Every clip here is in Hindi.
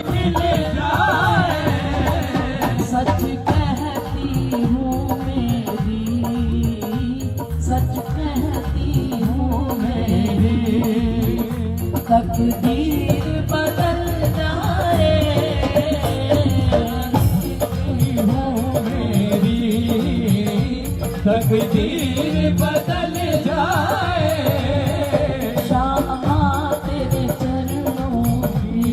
मिल जाए। सच कहती हूँ मेरी, सच कहती हूँ मेरी, तकदीर बदल जाए। हूँ मेरी, तकदीर बदल जाए। शामा तेरे चरणों की।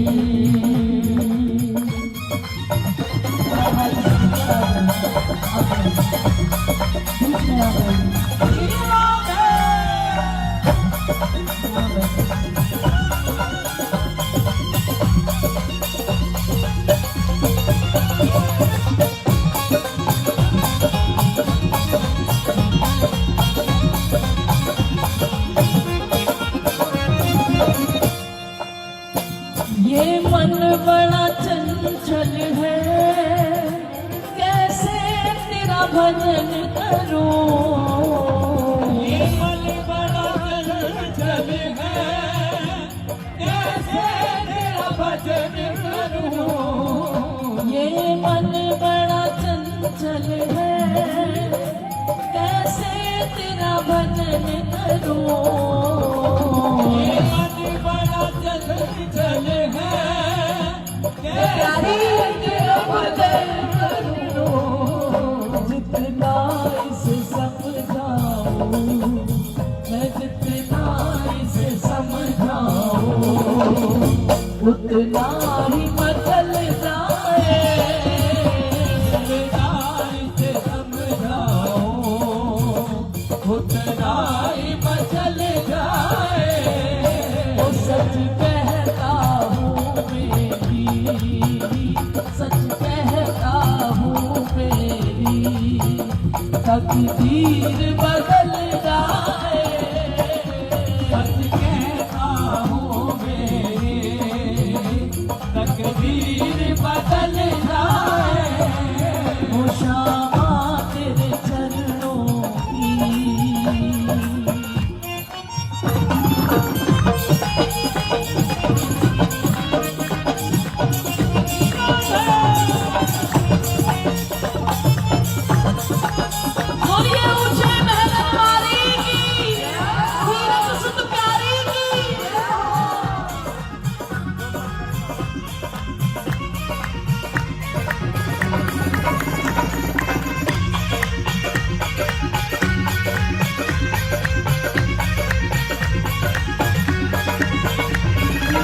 ये मन बड़ा चंचल है, कैसे तेरा भजन करूं। ये मन बड़ा चंचल है, कैसे तेरा भजन करूं। ये मन बड़ा चंचल है, कैसे तेरा भजन करूं। ये मन बड़ा चंचल है, प्यारी तेरा भजन करूं। जितना इसे समझाऊं मैं, जितना इसे समझाऊं उतना ही बदल जाए। जितना इसे समझाऊं उतना ही बदल जाए। वो सच कहता हूँ मेरी, सच कहता हूँ मेरी, तकदीर बदल जाए। सच कहता हूँ मेरी, तकदीर बदल जाए। वो शामा तेरे चरणों की।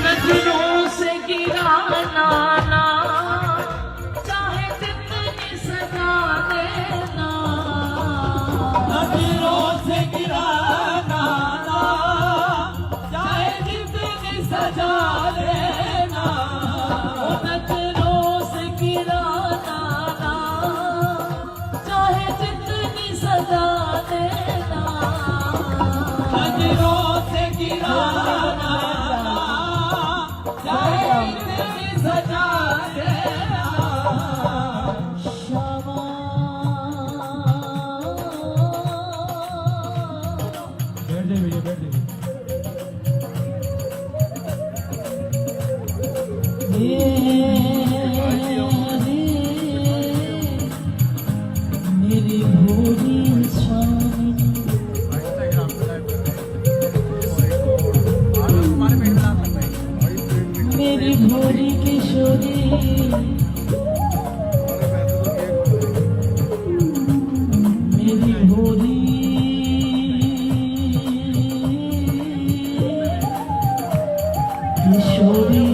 नजरों से गिरा नाना, चाहे जितनी सजा देना। नजरों से गिरा नाना, चाहे जितनी सजा देना। नजरों से गिरा नाना, चाहे जितनी सजा देना। नजरों से गिरा सजा देना। शामा बैठ जाइए भैया, बैठ जाइए। मेरी भोली स्वामी, मेरी भोली किशोरी, मेरी भोली किशोरी।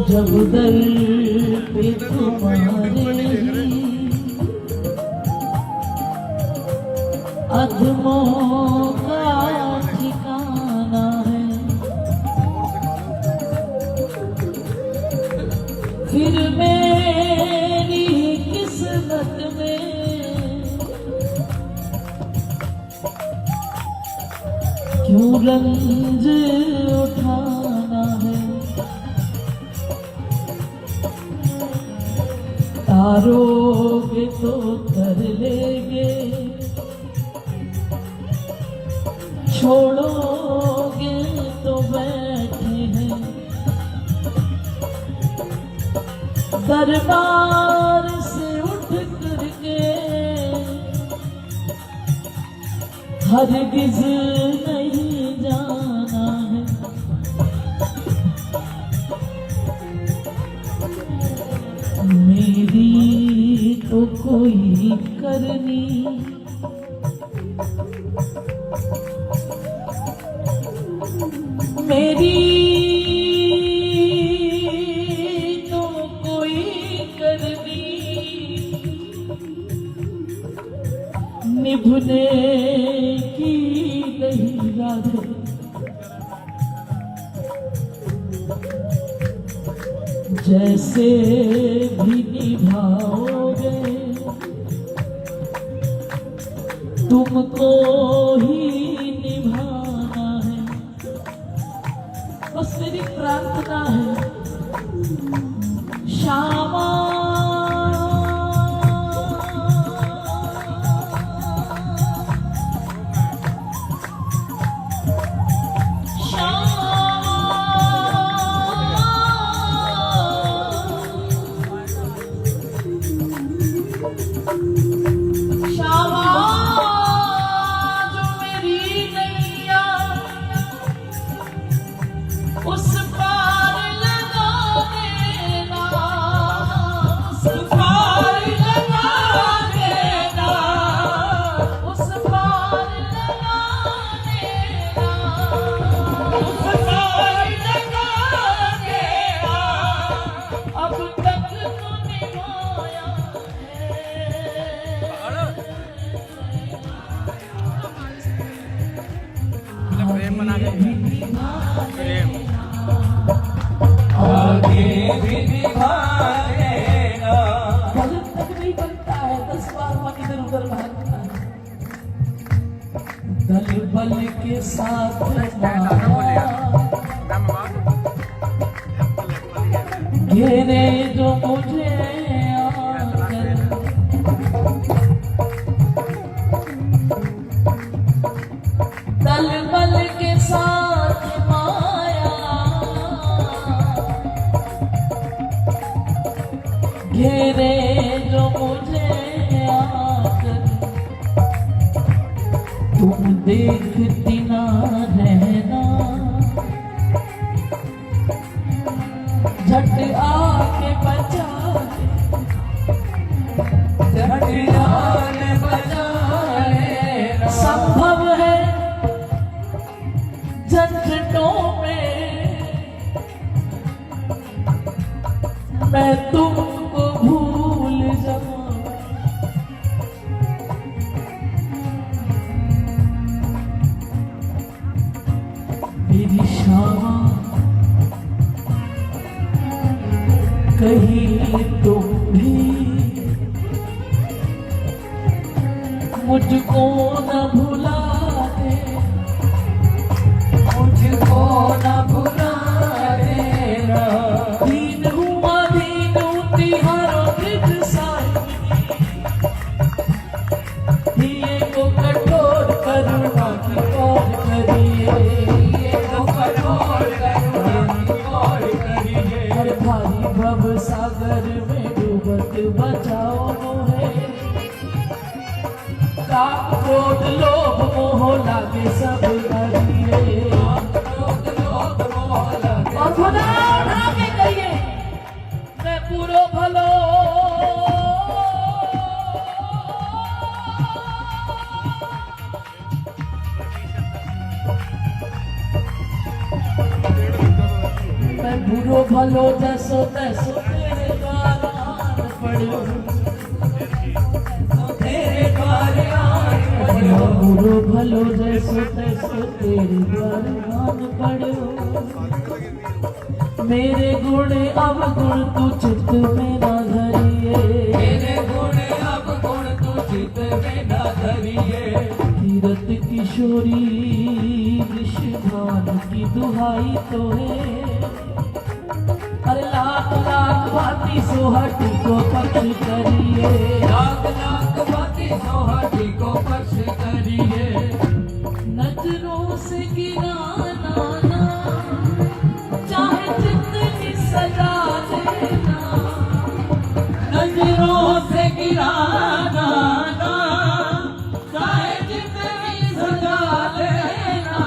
जब दर पे तुम्हारे अधमों का ठिकाना है, फिर मेरी किस्मत में क्यों रंज उठाना है। तारोगे तो तर लेंगे, छोड़ोगे तो बैठ दरबार से उठ करके हरगिज नहीं जाना है। मेरी तो कोई करनी, मेरी तो कोई करनी, निभने की नहीं राधे। जैसे भी निभाओगे तुमको ही निभाना है। बस मेरी प्रार्थना है श्यामा उस पार लगा देना, उस पार लगा देना, उस पार लगा देना, उस पार लगा देना। अब तक तो निभाया प्रेम बना के प्रेम आगे भी निभा लेना। गलत तक नहीं बनता है, 10 बार मन इधर उधर भागता है। दल बल के साथ घेरे जो मुझे आकर, दल बल के साथ माया घेरे जो मुझे आकर, तुम देखती ना रहना, झट आके बचा, झट आके बचा लेना। संभव है झंझटों में मैं तुमको भूल जाऊं, मेरी शामा कहीं तुम भी मुझको न भुला दे, मुझको न भुला देना। दीन हुआ दीन तिहारो कृत साहिनी, दिए को कठोर करुणा की और करिए, दिए को कठोर करुणा की और करिए। हर भारी भव सागर में डूबत बचाओ मोहे, काम क्रोध लोभ मोह लागे सब करिए। और खुदा उठा के कहिए मैं पूरो भलो, मैं बुरो भलो जैसो तैसो तेरे द्वार आन पड़ो, तेरे द्वार आन पड़ो। बुरो भलो जैसो तैसो तेरे द्वार आन पड़ो। मेरे गुण अवगुण तू चित्त में ना धरिए, मेरे गुण अवगुण तू चित्त में ना धरिए। तीरथ किशोरी विषधान की दुहाई तो है, अरे लाख लाख भांति सोहटी को पक्ष करिए, लाख लाख भांति सोहटी को पक्ष करिए। नजरों से गिराना ना चाहे जितनी सजा देना, गिराना ना, चाहे जितनी सजा लेना।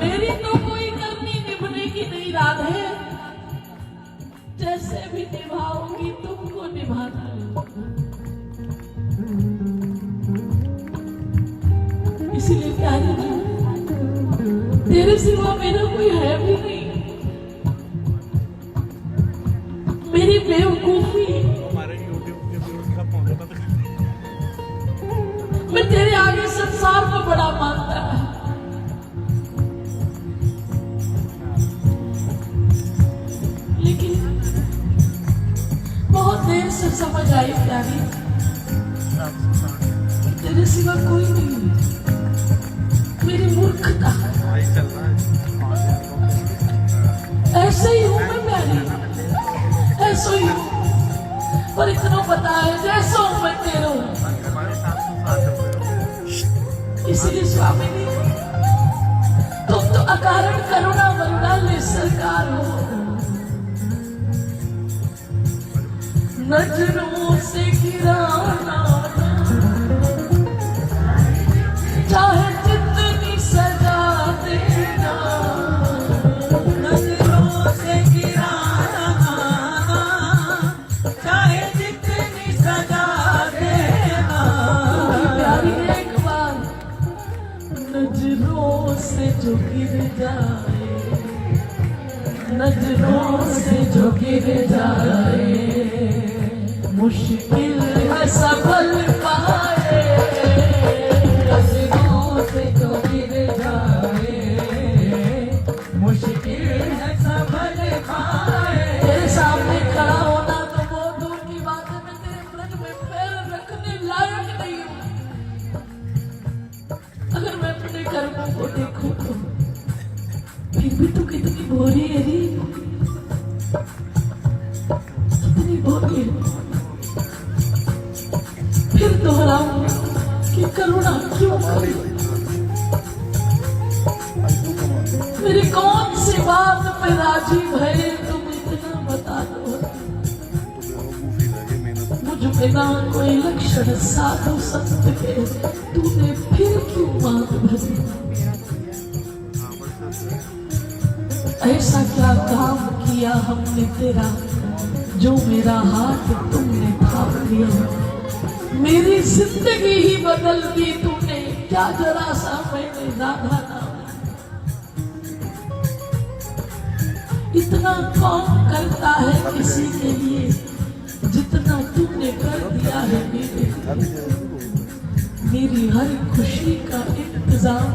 मेरी तो कोई करनी निभने की नहीं राधे, जैसे भी निभाऊंगी तुमको निभाना है। इसीलिए प्यारी तेरे सिवा मेरा कोई है भी नहीं। मेरी बेवकूफी, हमारे YouTube के व्यूअर्स का पहुंचा था। मैं तेरे आगे संसार को बड़ा मानता है, लेकिन बहुत देर से समझ आई प्यारी तेरे सिवा कोई नहीं। मेरी मूर्खता, ऐसे ही हूं मैं प्यारी, ऐसा ही हूं, पर इतना पता है जैसा हूं मैं तेरा हूं। इसलिए स्वामिनी तुम तो अकारण करुणा वरुणा ले सरकार हो। नजरों से गिराना चाहे जितनी सजा देना, नजरों से गिराना चाहे जितनी सजा देना। प्यारी एक बार नजरों से जो गिर जाए, नजरों से जो गिर जाए, मुश्किल है सफल पाए। नजरों से जो गिर जाए, मुश्किल है सफल पाए। तेरे सामने खड़ा होना तो बहुत दूर की बात है, मैं तेरे व्रत में पैर रखने लायक नहीं हूँ। अगर मैं अपने कर्मों को देखूं तो फिर भी तू कितनी भोली है री, कितनी भोली है। फिर दोहराऊं कि करुणा क्यों करी, मेरी कौन सी बात पे राजी भये तुम इतना बता दो। मुझ बिना कोई लक्षण साधु संत के तूने फिर क्यों बात भरी। ऐसा क्या काम किया हमने तेरा जो मेरा हाथ तुमने थाम लिया। मेरी जिंदगी ही बदल दी तूने, क्या जरा सा मैंने राधा नाम। इतना कौन करता है किसी के लिए जितना तूने कर दिया है मेरे लिए। मेरी हर खुशी का इंतजाम,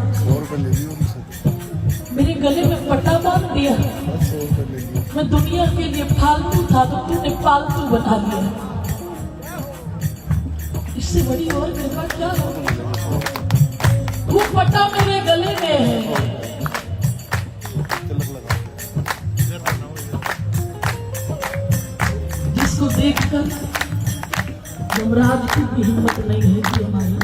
मेरे गले में पट्टा बांध दिया। मैं दुनिया के लिए फालतू था तो तूने पालतू बना दिया। इससे बड़ी और कृपा क्या हो। वो पट्टा मेरे गले में है, जिसको देखकर यमराज की भी हिम्मत नहीं है कि हमारी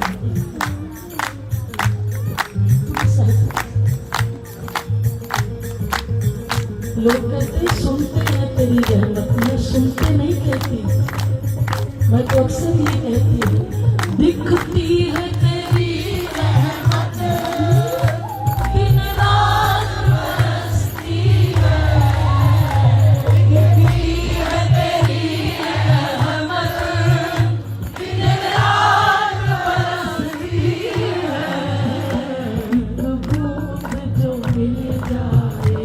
लोग कहते सुनते हैं तेरी रहमत, मैं सुनते नहीं कहती। मैं तो अक्सर ये कहती हूँ दिखती है तेरी रहमत, दिन रात बरसती है। दिखती है तेरी रहमत, दिन रात बरसती है। एक बूंद जो मिल जाए,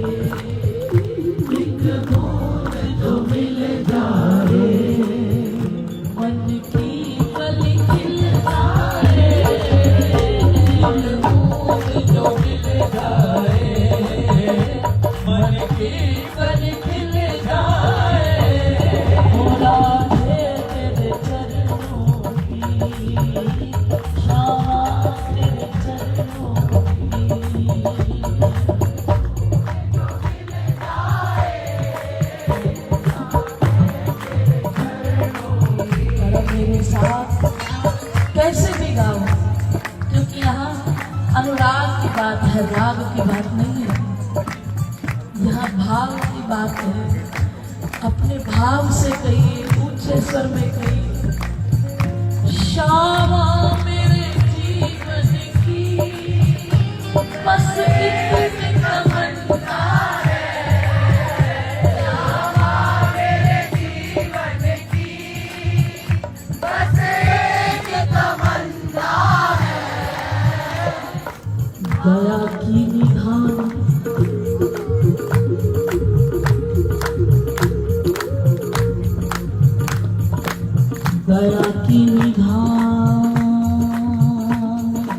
एक बूंद जो मिल जाए, मन की कली खिल जाए। एक बूंद जो मिल जाए, मन की कली खिल जाए। भोला है तेरे चरणों की, शाम तेरे चरणों की। मेरे साथ कैसे भी गाओ, क्योंकि यहाँ अनुराग की बात है, राग की बात नहीं है। यहाँ भाव की बात है। अपने भाव से कहिए, ऊंचे स्वर में कहिए, क्षमा मेरे जीवन की बस इतनी तमन्ना है। क्षमा मेरे जीवन की बस एक तमन्ना है। दया की निधान दया की निधान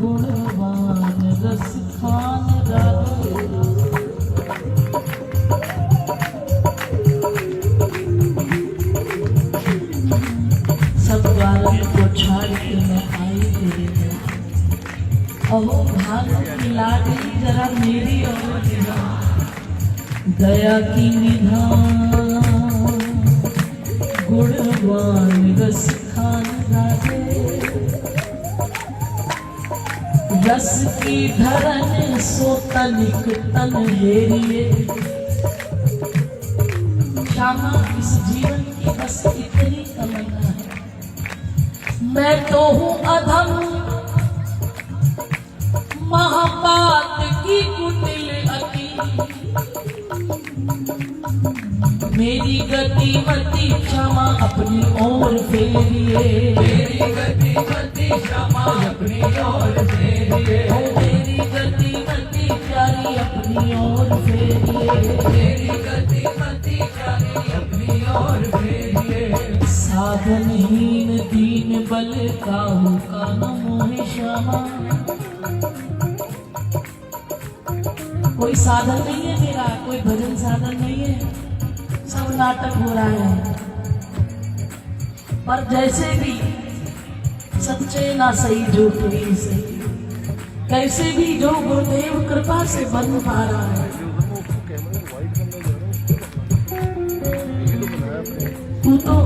गुणवान रस खान राधे। सब द्वारों को छाड़ के मैं आई तेरे तरफ। अहो भाग की लाडली जरा मेरी ओर दिखा। दया की निधान गुणवान रस खान राधे। रस की धरन सो तनिक तन हेरिए। श्यामा इस जीवन की बस इतनी तमन्ना है। मैं तो हूँ अधम महापात की कुटिल अति। मेरी गति मति क्षमा अपनी ओर फेरिए। मेरी गति मति क्षमा अपनी ओर फेरिए। मेरी गति मति प्यारी अपनी ओर फेरिए। मेरी गति मति प्यारी अपनी ओर फेरिए। साधनहीन दीन बल काहू का न मोहे श्यामा। कोई साधन नहीं है मेरा, कोई भजन साधन नहीं है, सब नाटक हो रहा है। पर जैसे भी सच्चे ना सही झूठ नहीं सही, कैसे भी जो गुरुदेव कृपा से बन पा रहा है। तू तो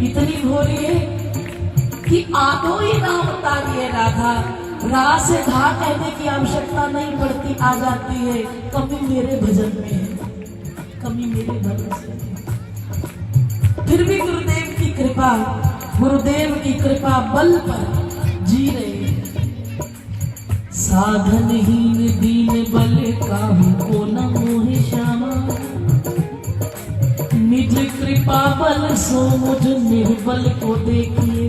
इतनी भोली है कि आदो ही नाम बता दिए राधा। रा से धा कहने की आवश्यकता नहीं पड़ती, आ जाती है। कमी मेरे भजन में है, कमी मेरे भजन से है। फिर भी गुरुदेव की कृपा बल पर जी रहे। साधनहीन दीन बल काहू को न मोहे श्यामा। निज कृपा बल सो मुझ निर्बल को देखिए।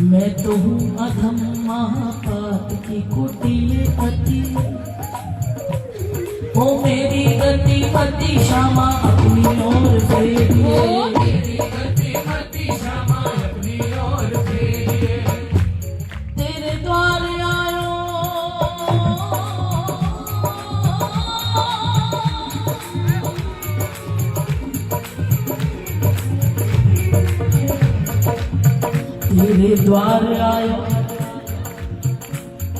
मैं तो हूँ अधम महापात की कुटिल अति। ओ मेरी गति मति श्यामा अपनी ओर फेरिए। मेरी गति मति श्यामा अपनी ओर फेरिए। तेरे द्वार आयो तेरे द्वार आयो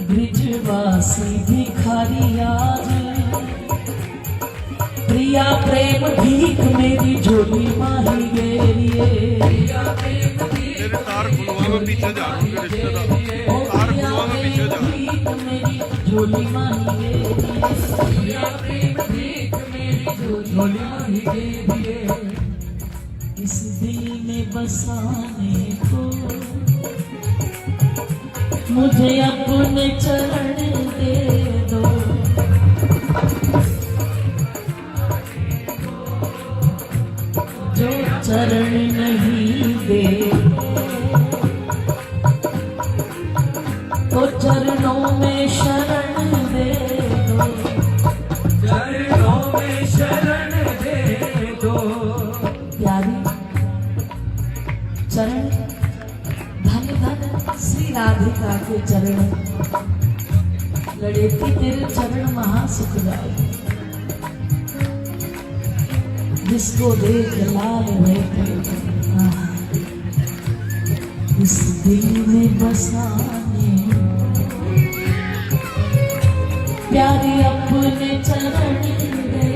ब्रिजवासी भिखारी आज। प्रिया प्रेम भीख मेरी झोली माही गेरिए। प्रिया प्रेम तेरे तार खुलवा में पीछे जा रहा हूँ रिश्तेदार। तार खुलवा में पीछे जा भीख मेरी झोली माही गेरिए। प्रिया प्रेम भीख मेरी झोली माही गेरिए। इस दिल में बसाने को मुझे अपने चरण दे दो। जो चरण नहीं दे तो चरणों में शरण दे दो। चरणों में शरण दे दो। प्यारी चरण धन धन श्री राधिका के चरण। लड़ेती तेरे चरण महासुख जाए। जिसको देख लाल रहते इस दिल में बसाने। प्यारी अपने चरण दे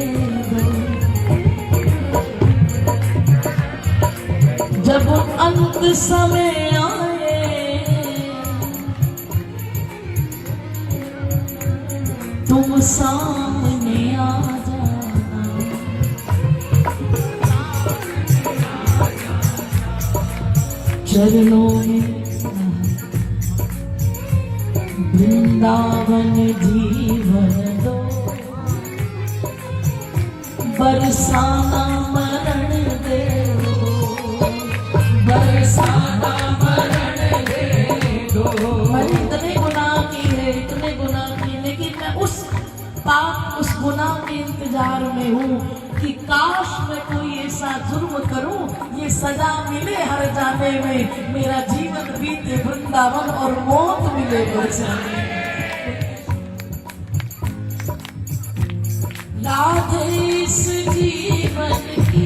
दो। जब अंत समय आए तुम सामने आ जाना। चरणों में वृंदावन जीवन दो, बरसाना मरण दे दो, बरसाना मरण दे दो। मैंने इतने गुनाह किए, इतने गुनाह किए, लेकिन मैं उस पाप उस गुनाह के इंतजार में हूँ कि काश मैं कोई ऐसा जुर्म करूं, ये सजा मिले हर जाने में, मेरा जीवन बीते वृंदावन और मौत मिले बरसाने। राधे इस जीवन की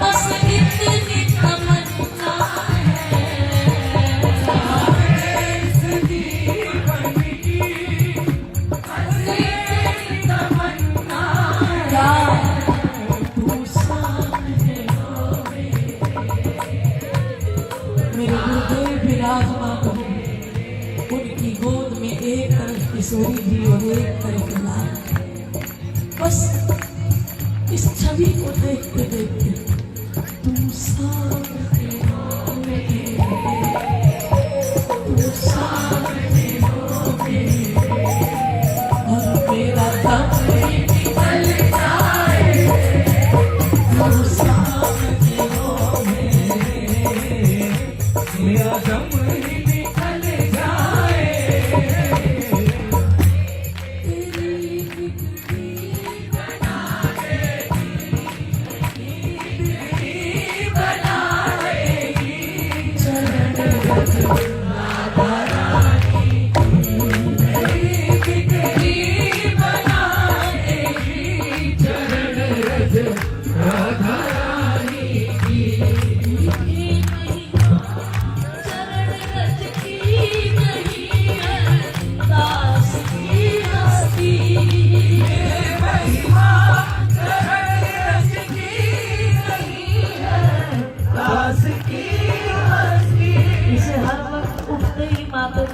बस इतनी तमन्ना है, राधे इस जीवन की बस इतनी तमन्ना है, तू सामने हो मेरे गुरुदेव विराजमान हो, उनकी गोद में एक तरफ किशोरी जी और एक तरफ लाल। बस इस छवि को देखते देखते तू सामने हो मेरे, तू सामने हो मेरे, और मेरा दम भी निकल जाए, तू सामने हो मेरे, मेरा दम भी निकल जाए।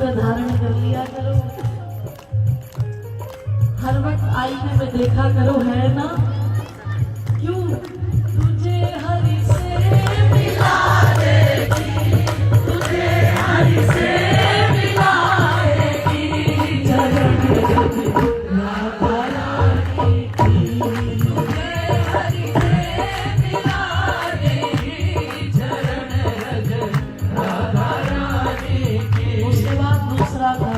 धारण कर लिया करो, हर वक्त आईने में देखा करो, है ना? क्यों? तुझे हरि से मिला देगी, तुझे हरि से मिला देगी, चरण राधा रानी की, तुझे हरि से मिला देगी, चरण राधा रानी की। उसके बाद दूसरा था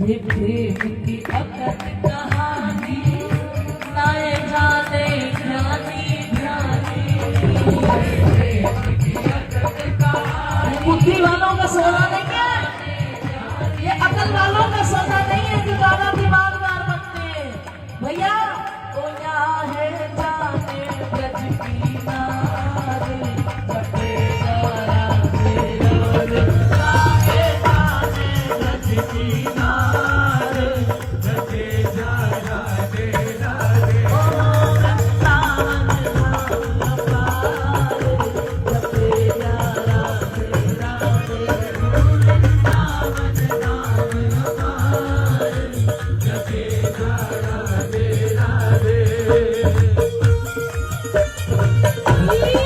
ये प्रेम की अकथ कहानी, नाए जाने ज्ञानी ज्ञानी, बुद्धि वालों का सौदा नहीं है, ये अकल वालों का सौदा नहीं है कि ज्यादा दिमागदार बनते हैं भैया। तो यहाँ है जाने ब्रज की नारी, जपेगा राधे राधे, जाने ब्रज की नारी, जपेगा राधे राधे, ओ वृंदावन धाम पार, जपेगा ही